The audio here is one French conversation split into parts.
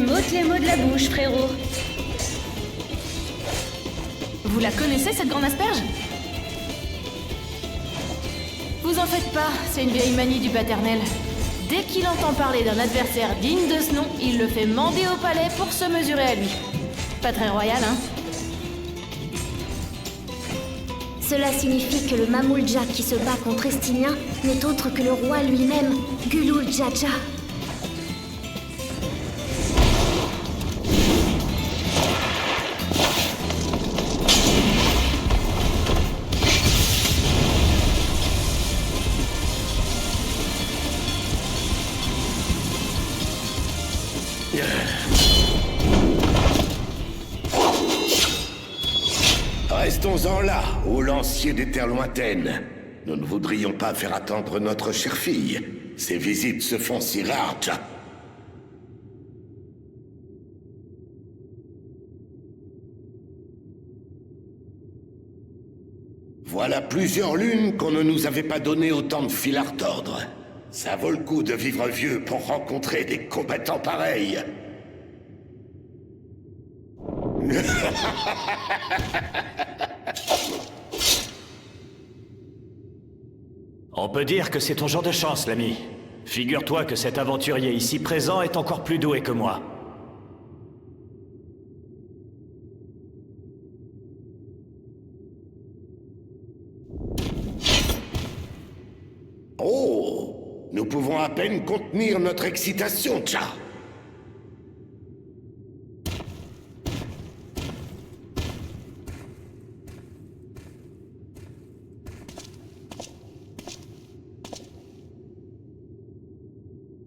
m'ôtes les mots de la bouche, frérot. Vous la connaissez, cette grande asperge? Vous en faites pas, c'est une vieille manie du paternel. Dès qu'il entend parler d'un adversaire digne de ce nom, il le fait mander au palais pour se mesurer à lui. Pas très royal, hein? Cela signifie que le Mamoulja qui se bat contre Estinien n'est autre que le roi lui-même, Gulul Jaja. Restons-en là, ô lancier des terres lointaines. Nous ne voudrions pas faire attendre notre chère fille. Ces visites se font si rares, Tcha. Voilà plusieurs lunes qu'on ne nous avait pas donné autant de fil à retordre. Ça vaut le coup de vivre vieux pour rencontrer des combattants pareils. On peut dire que c'est ton jour de chance, l'ami. Figure-toi que cet aventurier ici présent est encore plus doué que moi. Oh! Nous pouvons à peine contenir notre excitation, Tcha.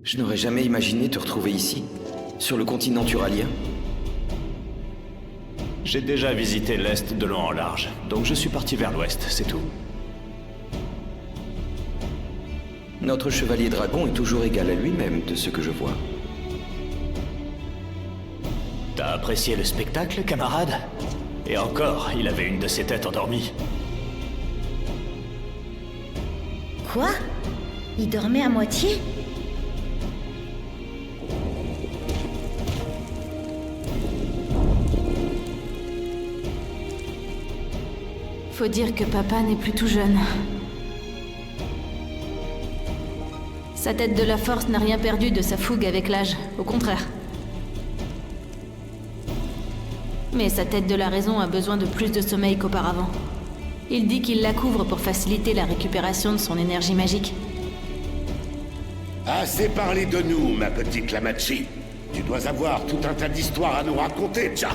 Je n'aurais jamais imaginé te retrouver ici, sur le continent turalien. J'ai déjà visité l'Est de long en large, donc je suis parti vers l'Ouest, c'est tout. Notre chevalier dragon est toujours égal à lui-même, de ce que je vois. T'as apprécié le spectacle, camarade? Et encore, il avait une de ses têtes endormies. Quoi? Il dormait à moitié? Faut dire que papa n'est plus tout jeune. Sa tête de la force n'a rien perdu de sa fougue avec l'âge, au contraire. Mais sa tête de la raison a besoin de plus de sommeil qu'auparavant. Il dit qu'il la couvre pour faciliter la récupération de son énergie magique. Assez parlé de nous, ma petite Lamachi. Tu dois avoir tout un tas d'histoires à nous raconter, Tcha.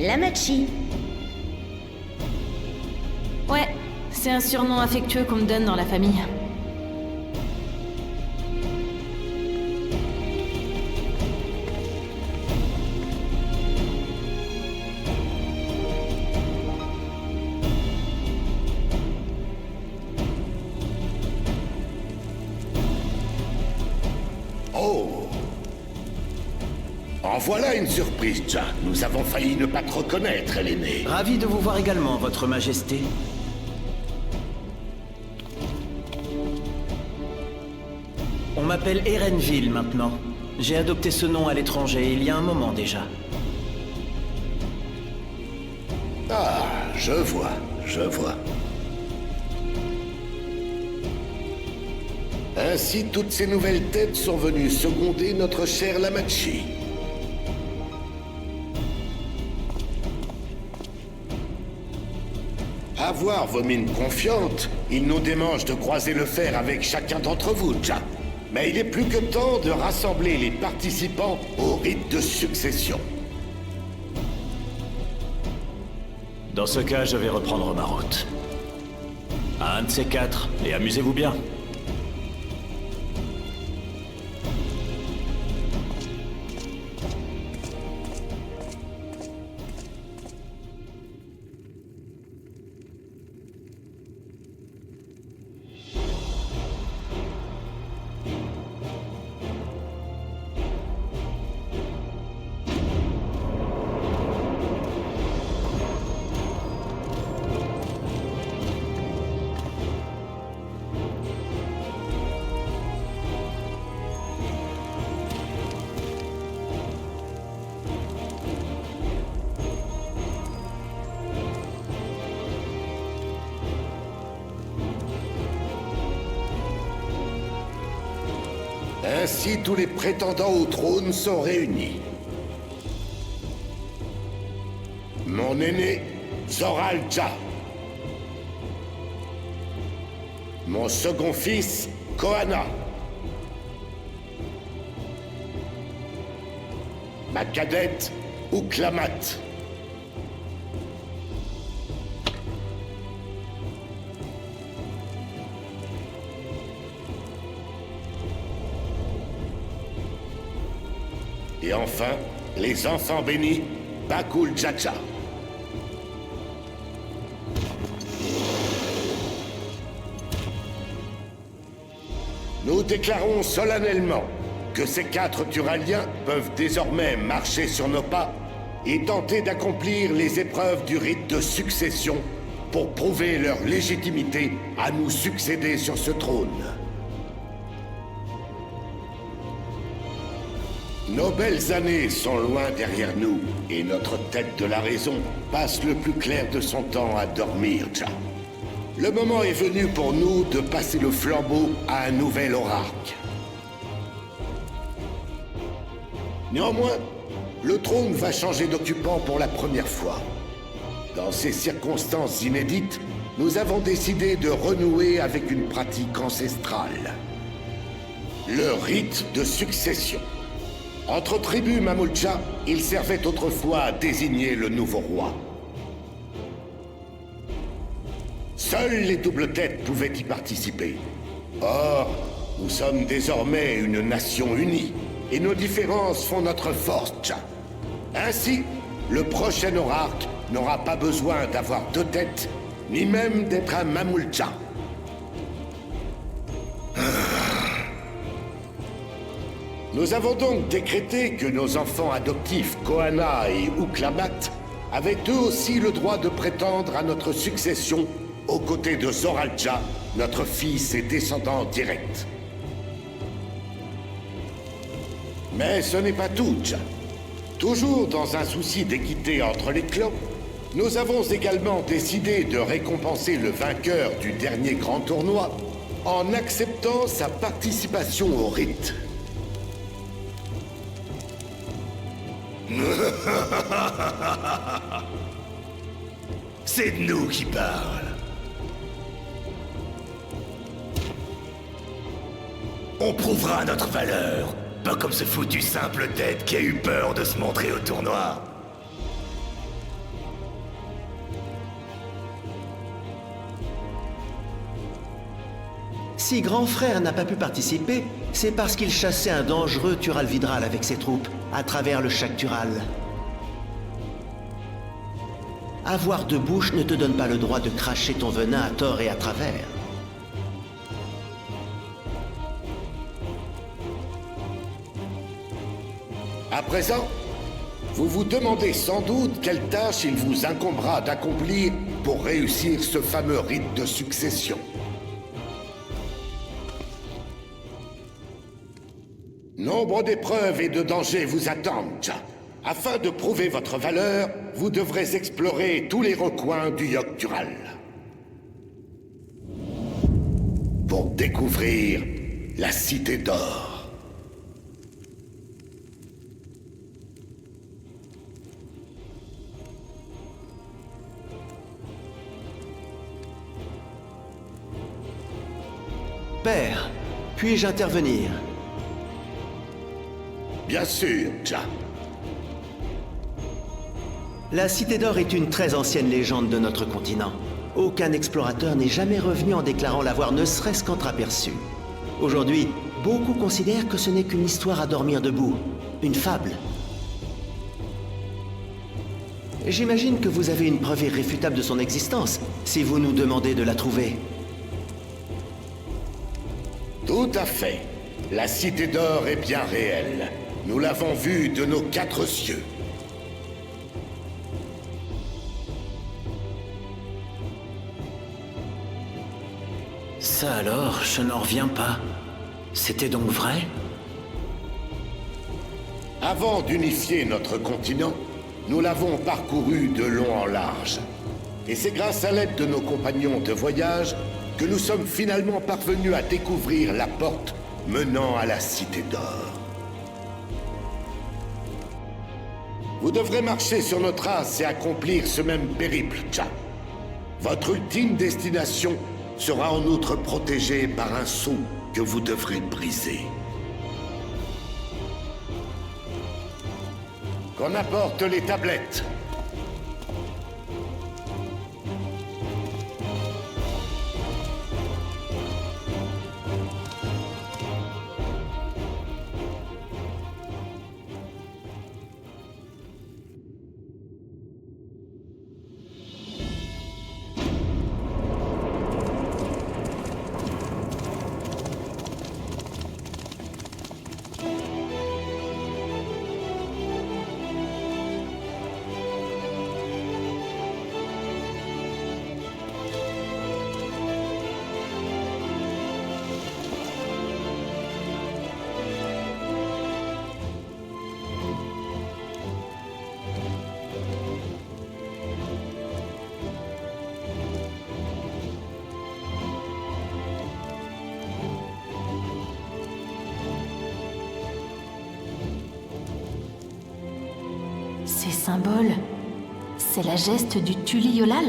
Lamachi. Ouais, c'est un surnom affectueux qu'on me donne dans la famille. Oh! En voilà une surprise, Tcha. Nous avons failli ne pas te reconnaître, l'aîné. Ravi de vous voir également, votre majesté. On m'appelle Erenville maintenant. J'ai adopté ce nom à l'étranger il y a un moment déjà. Ah, je vois, je vois. Ainsi, toutes ces nouvelles têtes sont venues seconder notre cher Lamachi. À voir vos mines confiantes, il nous démange de croiser le fer avec chacun d'entre vous, Tcha. Mais il est plus que temps de rassembler les participants au rite de succession. Dans ce cas, je vais reprendre ma route. À un de ces quatre, et amusez-vous bien. ainsi tous les prétendants au trône sont réunis. Mon aîné, Zoral Ja. Mon second fils, Koana. Ma cadette, Ouklamat. Et enfin, les enfants bénis, Bakul Jacha. Nous déclarons solennellement que ces 4 Turaliens peuvent désormais marcher sur nos pas et tenter d'accomplir les épreuves du rite de succession pour prouver leur légitimité à nous succéder sur ce trône. Nos belles années sont loin derrière nous, et notre tête de la raison passe le plus clair de son temps à dormir, Ja. Le moment est venu pour nous de passer le flambeau à un nouvel orarque. Néanmoins, le trône va changer d'occupant pour la première fois. Dans ces circonstances inédites, nous avons décidé de renouer avec une pratique ancestrale. Le rite de succession. Entre tribus Mamoulja, il servait autrefois à désigner le nouveau roi. Seules les doubles têtes pouvaient y participer. Or, nous sommes désormais une nation unie, et nos différences font notre force, Ja. Ainsi, le prochain orarque n'aura pas besoin d'avoir 2 têtes, ni même d'être un Mamoulja. Nous avons donc décrété que nos enfants adoptifs Koana et Ouklamat avaient eux aussi le droit de prétendre à notre succession aux côtés de Zoral Ja, notre fils et descendant direct. Mais ce n'est pas tout, Ja. Toujours dans un souci d'équité entre les clans, nous avons également décidé de récompenser le vainqueur du dernier grand tournoi en acceptant sa participation au rite. C'est de nous qui parle. On prouvera notre valeur, pas comme ce foutu simple tête qui a eu peur de se montrer au tournoi. Si Grand Frère n'a pas pu participer, c'est parce qu'il chassait un dangereux Tural Vidral avec ses troupes, à travers le Shak Tural. Avoir 2 bouches ne te donne pas le droit de cracher ton venin à tort et à travers. À présent, vous vous demandez sans doute quelle tâche il vous incombera d'accomplir pour réussir ce fameux rite de succession. Nombre d'épreuves et de dangers vous attendent, Ja. Afin de prouver votre valeur, vous devrez explorer tous les recoins du Yogg-Tural. Pour découvrir la Cité d'Or. Père, puis-je intervenir? Bien sûr, Ja. La Cité d'Or est une très ancienne légende de notre continent. Aucun explorateur n'est jamais revenu en déclarant l'avoir ne serait-ce qu'entreaperçu. Aujourd'hui, beaucoup considèrent que ce n'est qu'une histoire à dormir debout, une fable. J'imagine que vous avez une preuve irréfutable de son existence, si vous nous demandez de la trouver. Tout à fait. La Cité d'Or est bien réelle. Nous l'avons vue de nos 4 cieux. Ça alors, je n'en reviens pas. C'était donc vrai? Avant d'unifier notre continent, nous l'avons parcouru de long en large. Et c'est grâce à l'aide de nos compagnons de voyage que nous sommes finalement parvenus à découvrir la porte menant à la Cité d'Or. Vous devrez marcher sur nos traces et accomplir ce même périple, Jack. Votre ultime destination sera en outre protégée par un sceau que vous devrez briser. Qu'on apporte les tablettes. Ces symboles, c'est la geste du Tuli Yolal?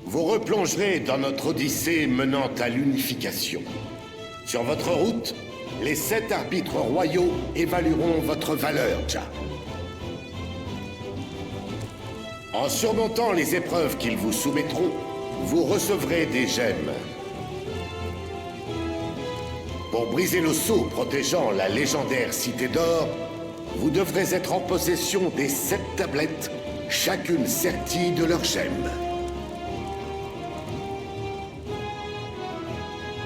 Vous replongerez dans notre odyssée menant à l'unification. Sur votre route, les 7 arbitres royaux évalueront votre valeur, Jack. En surmontant les épreuves qu'ils vous soumettront, vous recevrez des gemmes. Pour briser le sceau protégeant la légendaire Cité d'Or, vous devrez être en possession des 7 tablettes, chacune sertie de leurs gemmes.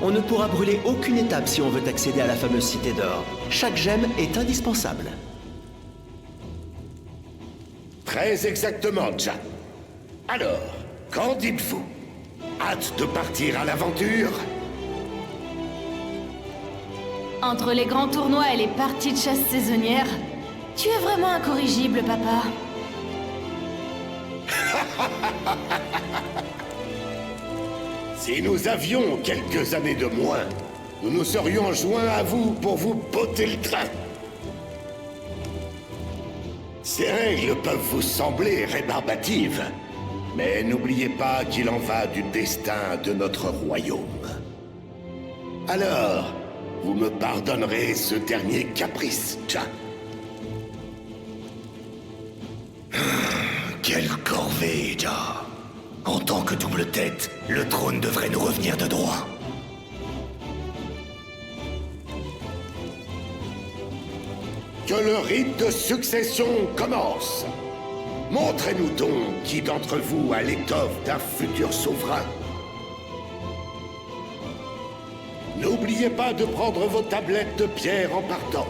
On ne pourra brûler aucune étape si on veut accéder à la fameuse Cité d'Or. Chaque gemme est indispensable. Très exactement, Jack. Alors, qu'en dites-vous? Hâte de partir à l'aventure? Entre les grands tournois et les parties de chasse saisonnières, tu es vraiment incorrigible, papa. Si nous avions quelques années de moins, nous nous serions joints à vous pour vous botter le train. Ces règles peuvent vous sembler rébarbatives, mais n'oubliez pas qu'il en va du destin de notre royaume. Alors, vous me pardonnerez ce dernier caprice, Jack. Quelle corvée, Ja. En tant que double tête, le trône devrait nous revenir de droit. Que le rite de succession commence. Montrez-nous donc qui d'entre vous a l'étoffe d'un futur souverain. N'oubliez pas de prendre vos tablettes de pierre en partant.